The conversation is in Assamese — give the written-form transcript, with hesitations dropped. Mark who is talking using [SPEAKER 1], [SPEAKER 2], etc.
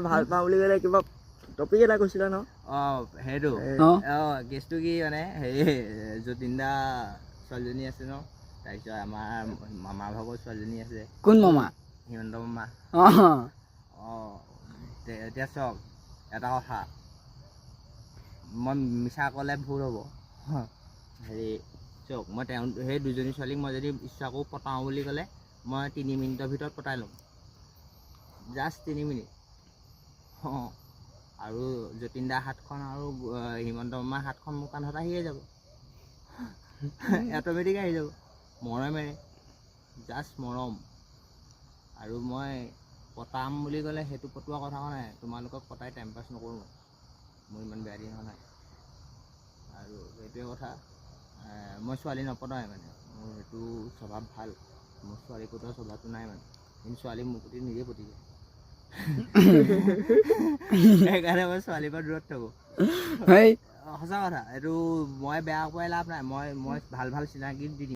[SPEAKER 1] ভাল পাওঁ বুলি ক'লে কিবা টপিক এটা কৈছিলা ন?
[SPEAKER 2] সেইটো কেছটো কি মানে হেৰি যতীন দা ছোৱালীজনী আছে ন, তাৰপিছত আমাৰ মামা ভাগৰ ছোৱালীজনী আছে।
[SPEAKER 3] কোন মামা?
[SPEAKER 2] হিমন্ত মামা। এতিয়া চাওক এটা কথা, মই মিছা ক'লে ভুল হ'ব। হেৰি চাওক, মই সেই দুজনী ছোৱালীক মই যদি ইচ্ছা কৰোঁ পটাওঁ বুলি ক'লে মই 3 মিনিটৰ ভিতৰত পটাই ল'ম, জাষ্ট 3 মিনিট। আৰু যতীন দাৰ হাতখন আৰু হিমন্ত মামাৰ হাতখন মোৰ কান্ধত আহিয়ে যাব, অট'মেটিক আহি যাব। মৰমেৰে, জাষ্ট মৰম। আৰু মই পটাম বুলি ক'লে সেইটো পটোৱা কথা কোৱা নাই, তোমালোকক পটাই টাইম পাছ নকৰোঁ, মোৰ ইমান বেয়া দিন হোৱা নাই। আৰু সেইটোৱে কথা, মই ছোৱালী নপটাওঁৱে মানে, মোৰ সেইটো স্বভাৱ ভাল। মোৰ ছোৱালী পটোৱা স্বভাৱটো নাই মানে, কিন্তু ছোৱালী মোৰ প্ৰতি নিজে পটি যায়। সেইকাৰণে মই ছোৱালীৰ পৰা দূৰত থাকোঁ। সঁচা কথা, এইটো মই বেয়া পোৱাই লাভ নাই। মই ভাল চিনাকি দি দিম।